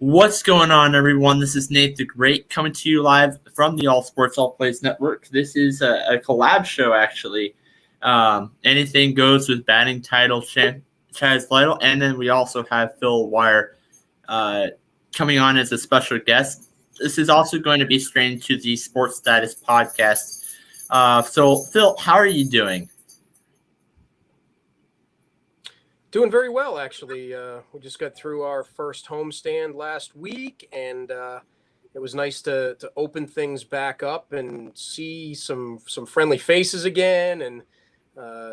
What's going on, everyone? This is Nate the Great coming to you live from the All Sports All Plays Network. This is a collab show, actually. Anything goes with batting title Chaz Lytle, and then we also have Phil Wrye coming on as a special guest. This is also going to be strained to the Sports Status podcast. So, Phil, how are you doing? Doing very well, actually. We just got through our first homestand last week, and it was nice to open things back up and see some friendly faces again, and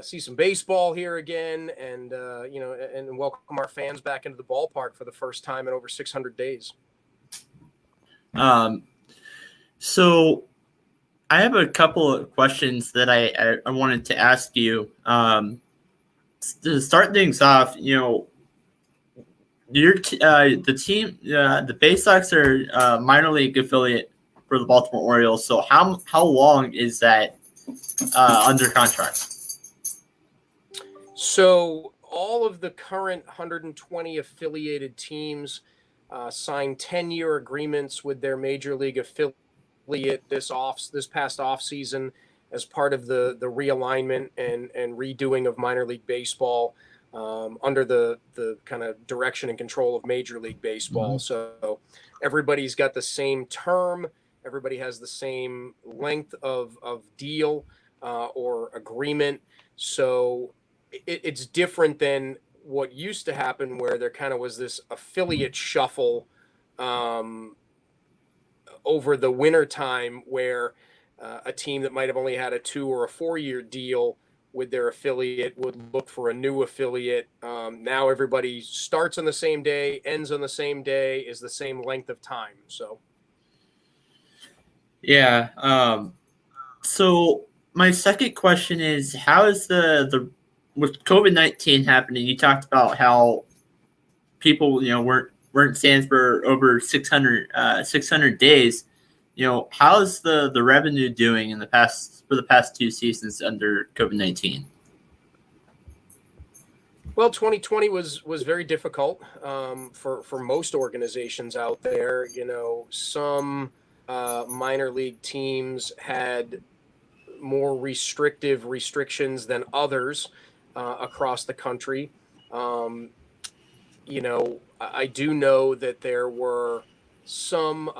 see some baseball here again, and and welcome our fans back into the ballpark for the first time in over 600 days. So I have a couple of questions that I wanted to ask you. To start things off, the team, the Bay Sox are a minor league affiliate for the Baltimore Orioles. So how long is that under contract? So all of the current 120 affiliated teams signed 10-year agreements with their major league affiliate this past off season as part of the realignment and redoing of minor league baseball under the kind of direction and control of Major League Baseball. Mm-hmm. So everybody's got the same term. Everybody has the same length of deal or agreement. So it's different than what used to happen, where there kind of was this affiliate shuffle over the winter time, where a team that might have only had a 2 or a 4-year deal with their affiliate would look for a new affiliate. Now everybody starts on the same day, ends on the same day, is the same length of time. So, yeah. So my second question is, how is the with COVID-19 happening? You talked about how people weren't in stands for over 600 days. How's the revenue doing for the past 2 seasons under COVID-19? Well, 2020 was very difficult for most organizations out there. Some minor league teams had more restrictions than others across the country. I do know that there were some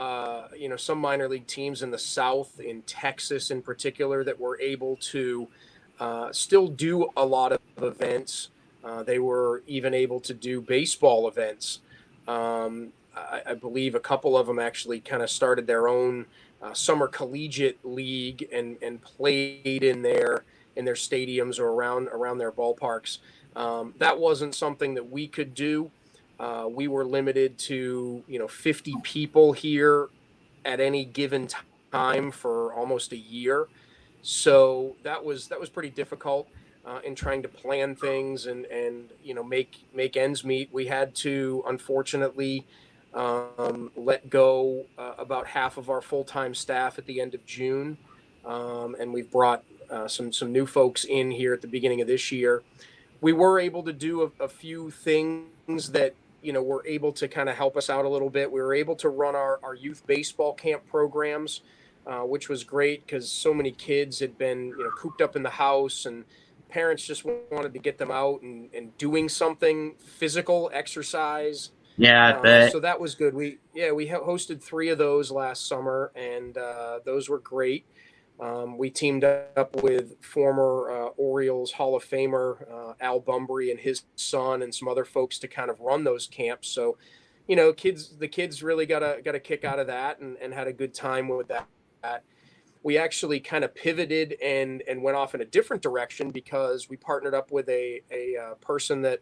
minor league teams in the South, in Texas in particular, that were able to still do a lot of events. They were even able to do baseball events. I believe a couple of them actually kind of started their own summer collegiate league and played in their stadiums or around their ballparks. That wasn't something that we could do. We were limited to 50 people here at any given time for almost a year, so that was pretty difficult in trying to plan things and make ends meet. We had to, unfortunately, let go about half of our full-time staff at the end of June, and we've brought some new folks in here at the beginning of this year. We were able to do a few things that were able to kind of help us out a little bit. We were able to run our youth baseball camp programs, which was great because so many kids had been cooped up in the house, and parents just wanted to get them out and doing something physical, exercise. Yeah, I bet. So that was good. We hosted 3 of those last summer, and those were great. We teamed up with former Orioles Hall of Famer Al Bumbry and his son and some other folks to kind of run those camps. So, the kids really got a kick out of that and had a good time with that. We actually kind of pivoted and went off in a different direction because we partnered up with a person that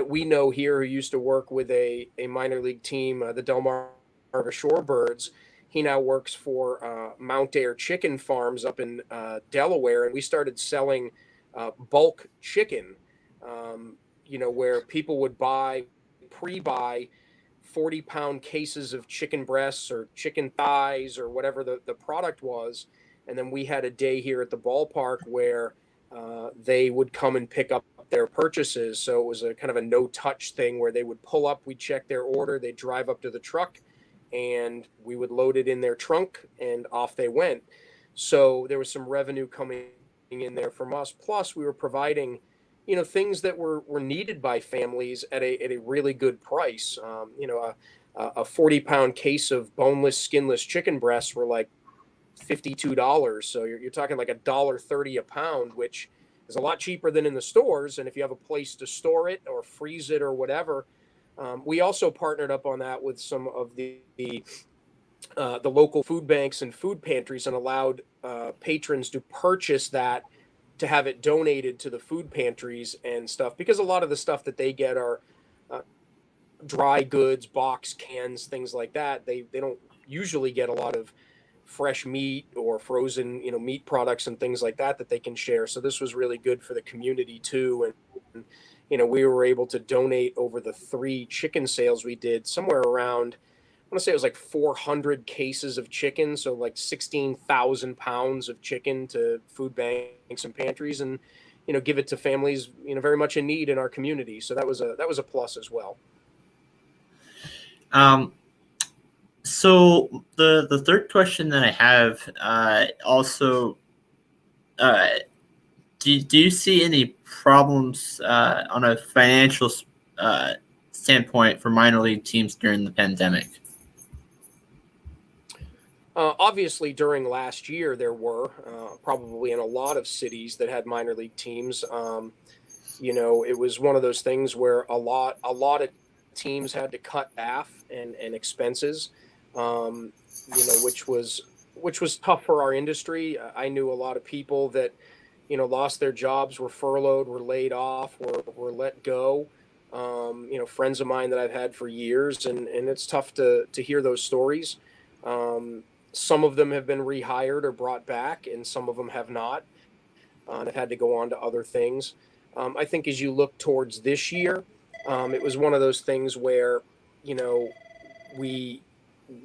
we know here who used to work with a minor league team, the Delmarva Shorebirds. He now works for Mount Air Chicken Farms up in Delaware, and we started selling bulk chicken, where people would pre-buy 40-pound cases of chicken breasts or chicken thighs or whatever the product was. And then we had a day here at the ballpark where they would come and pick up their purchases. So it was a kind of a no-touch thing where they would pull up, we'd check their order, they'd drive up to the truck, and we would load it in their trunk, and off they went. So there was some revenue coming in there from us. Plus, we were providing, things that were needed by families at a really good price. A 40-pound case of boneless, skinless chicken breasts were like $52. So you're talking like $1.30 a pound, which is a lot cheaper than in the stores. And if you have a place to store it or freeze it or whatever, we also partnered up on that with some of the local food banks and food pantries, and allowed patrons to purchase that, to have it donated to the food pantries and stuff, because a lot of the stuff that they get are uh, dry goods, box cans, things like that. They don't usually get a lot of fresh meat or frozen, meat products and things like that they can share. So this was really good for the community too. And we were able to donate, over the 3 chicken sales we did, somewhere around, I want to say it was like 400 cases of chicken, so like 16,000 pounds of chicken, to food banks and pantries, and give it to families very much in need in our community. So that was a plus as well. So the third question that I have, also, do you see any problems on a financial standpoint for minor league teams during the pandemic? Obviously, during last year, there were probably in a lot of cities that had minor league teams. It was one of those things where a lot of teams had to cut staff and expenses, which was tough for our industry. I knew a lot of people that lost their jobs, were furloughed, were laid off, were let go. Friends of mine that I've had for years, and it's tough to hear those stories. Some of them have been rehired or brought back, and some of them have not, and have had to go on to other things. I think as you look towards this year, it was one of those things where,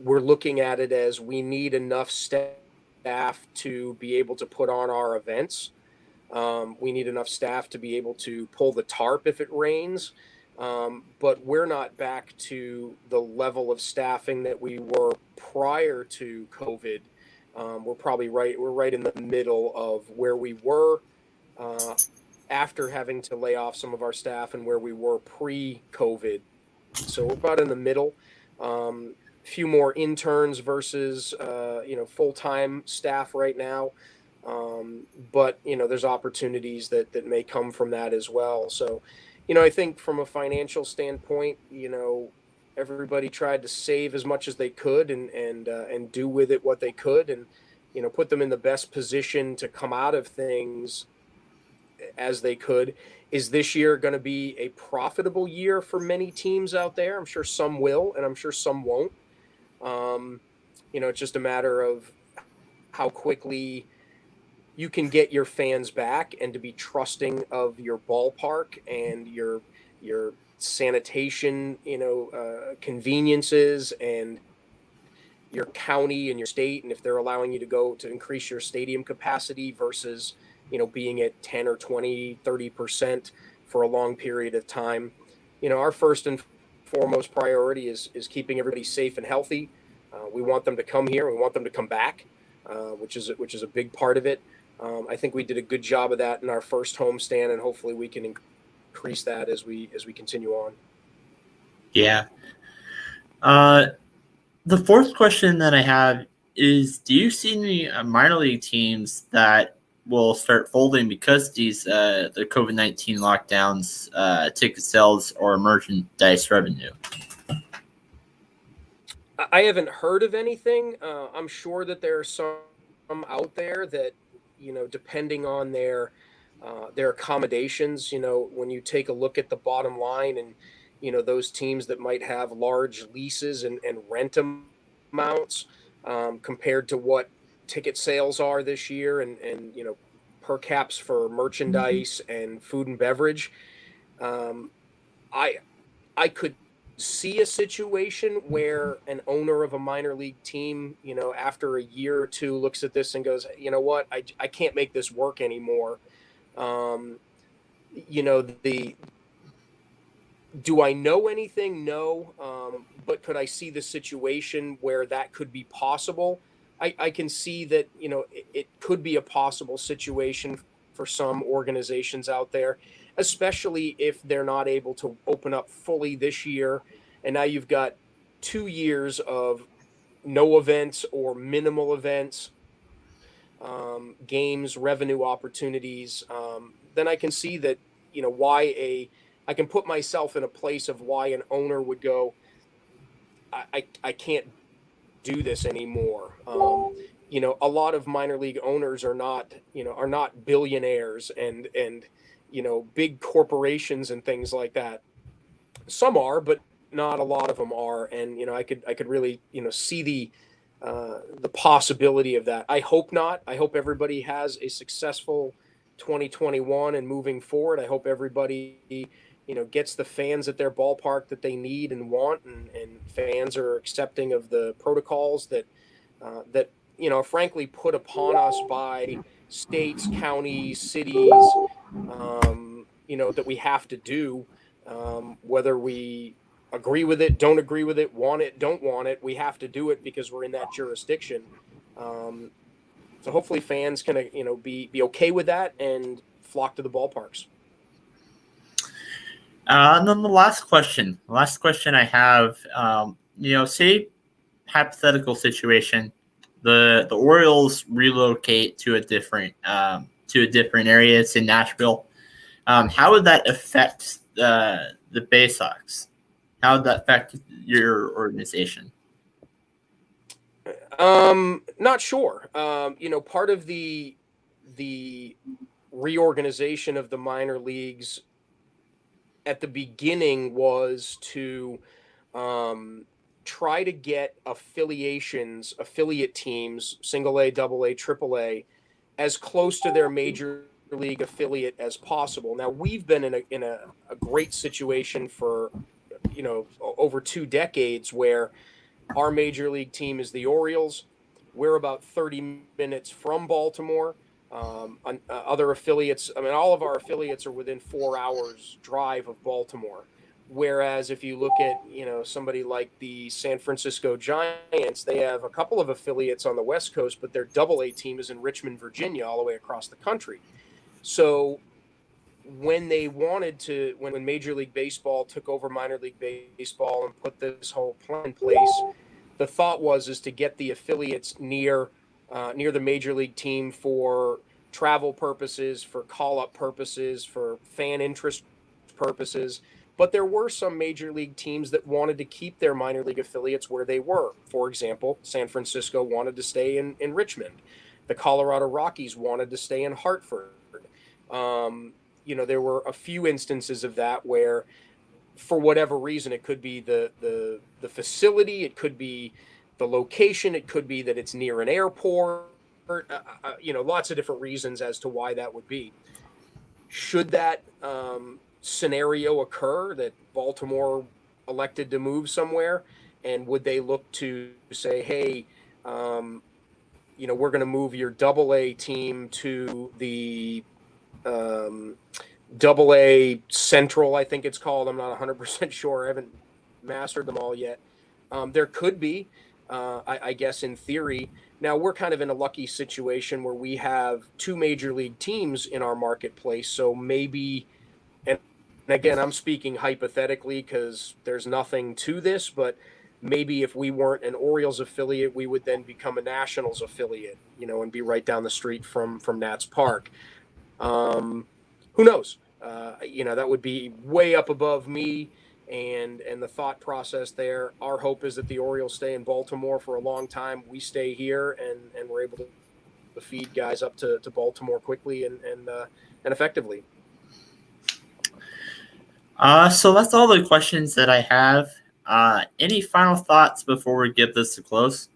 we're looking at it as we need enough staff to be able to put on our events. We need enough staff to be able to pull the tarp if it rains. But we're not back to the level of staffing that we were prior to COVID. We're right in the middle of where we were after having to lay off some of our staff, and where we were pre-COVID. So we're about in the middle. Few more interns versus full-time staff right now. But there's opportunities that may come from that as well. So I think from a financial standpoint, everybody tried to save as much as they could, and do with it what they could, and put them in the best position to come out of things as they could. Is this year going to be a profitable year for many teams out there? I'm sure some will, and I'm sure some won't. It's just a matter of how quickly you can get your fans back, and to be trusting of your ballpark and your sanitation, conveniences, and your county and your state, and if they're allowing you to go to increase your stadium capacity versus being at 10 or 20, 30% for a long period of time. Our first and foremost priority is keeping everybody safe and healthy. We want them to come here. We want them to come back, which is a big part of it. I think we did a good job of that in our first homestand, and hopefully we can increase that as we continue on. Yeah. The fourth question that I have is: do you see any minor league teams that will start folding because these the COVID-19 lockdowns, ticket sales, or merchandise revenue? I haven't heard of anything. I'm sure that there are some out there that, depending on their accommodations, when you take a look at the bottom line, and, those teams that might have large leases and rent amounts, compared to what ticket sales are this year, and per caps for merchandise and food and beverage. Um, I could see a situation where an owner of a minor league team, after a year or two, looks at this and goes, you know what, I can't make this work anymore. You know, do I know anything? No. But could I see the situation where that could be possible? I can see that, you know, it could be a possible situation for some organizations out there, especially if they're not able to open up fully this year. And now you've got 2 years of no events or minimal events, games, revenue opportunities. Then I can see that, you know, I can put myself in a place of why an owner would go, I can't do this anymore. You know, a lot of minor league owners are not billionaires and, you know, big corporations and things like that. Some are, but not a lot of them are. And, you know, I could really, you know, see the possibility of that. I hope not. I hope everybody has a successful 2021 and moving forward. I hope everybody, you know, gets the fans at their ballpark that they need and want, and fans are accepting of the protocols that, you know, frankly put upon us by states, counties, cities, you know, that we have to do, whether we agree with it, don't agree with it, don't want it. We have to do it because we're in that jurisdiction. Um, so hopefully fans can, you know, be okay with that and flock to the ballparks. And then the last question I have, you know, say hypothetical situation, the Orioles relocate to a different area. It's in Nashville. How would that affect the Bay Sox? How would that affect your organization? Not sure. You know, part of the reorganization of the minor leagues at the beginning was to try to get affiliate teams, single A, double A, triple A, as close to their major league affiliate as possible. Now we've been in a great situation for, you know, over 2 decades where our major league team is the Orioles. We're about 30 minutes from Baltimore. Other affiliates, I mean, all of our affiliates are within 4 hours drive of Baltimore. Whereas if you look at, you know, somebody like the San Francisco Giants, they have a couple of affiliates on the West Coast, but their double A team is in Richmond, Virginia, all the way across the country. So when when Major League Baseball took over minor league baseball and put this whole plan in place, the thought is to get the affiliates near the major league team for travel purposes, for call-up purposes, for fan interest purposes. But there were some major league teams that wanted to keep their minor league affiliates where they were. For example, San Francisco wanted to stay in Richmond. The Colorado Rockies wanted to stay in Hartford. You know, there were a few instances of that where, for whatever reason, it could be the facility, it could be the location, it could be that it's near an airport, you know, lots of different reasons as to why that would be. Should that scenario occur that Baltimore elected to move somewhere, and would they look to say, hey, you know, we're going to move your double A team to the double A Central, I think it's called. I'm not 100% sure. I haven't mastered them all yet. There could be, I guess, in theory. Now, we're kind of in a lucky situation where we have two major league teams in our marketplace. So maybe, and again, I'm speaking hypothetically because there's nothing to this, but maybe if we weren't an Orioles affiliate, we would then become a Nationals affiliate, you know, and be right down the street from Nats Park. Who knows? You know, that would be way up above me and the thought process there. Our hope is that the Orioles stay in Baltimore for a long time. We stay here and we're able to feed guys up to Baltimore quickly and effectively. So that's all the questions that I have. Any final thoughts before we get this to close?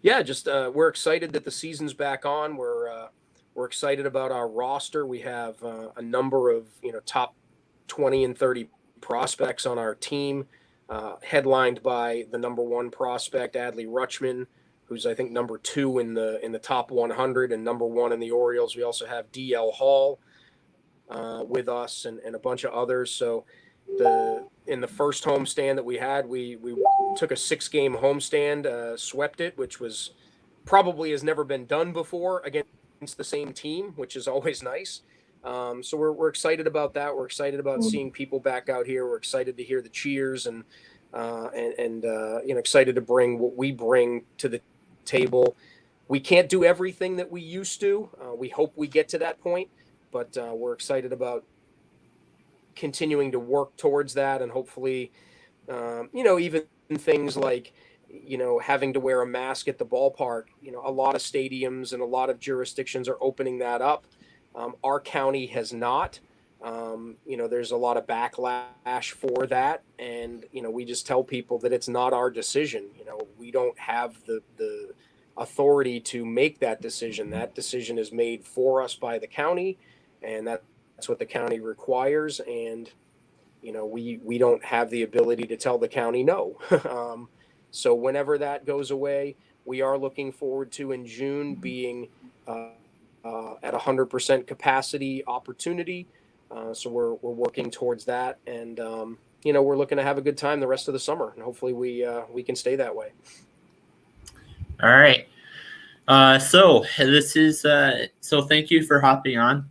Yeah, just we're excited that the season's back on. We're excited about our roster. We have a number of, you know, top 20 and 30 prospects on our team, headlined by the number one prospect, Adley Rutschman, who's I think number 2 in the top 100 and number 1 in the Orioles. We also have DL Hall with us and a bunch of others. So in the first homestand that we had, we took a 6-game homestand, swept it, which was probably has never been done before against the same team, which is always nice. So we're excited about that. We're excited about seeing people back out here. We're excited to hear the cheers and excited to bring what we bring to the table. We can't do everything that we used to. We hope we get to that point, but we're excited about continuing to work towards that, and hopefully, even things like, having to wear a mask at the ballpark. A lot of stadiums and a lot of jurisdictions are opening that up. Our county has not. There's a lot of backlash for that, and we just tell people that it's not our decision. We don't have the authority to make that decision. That decision is made for us by the county, and that's what the county requires. And we don't have the ability to tell the county no. So whenever that goes away, we are looking forward to in June being at 100% capacity opportunity. So we're working towards that, and we're looking to have a good time the rest of the summer, and hopefully we can stay that way. All right. So this is so thank you for hopping on.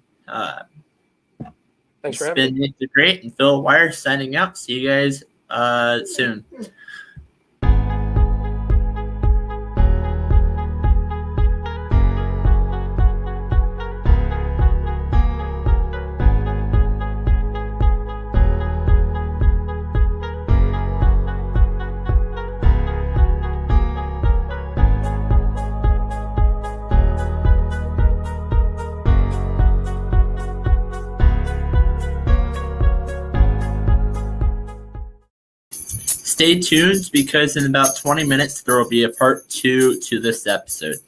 Thanks for having me. It's been great, and Phil Wrye signing out. See you guys soon. Stay tuned, because in about 20 minutes there will be a part 2 to this episode.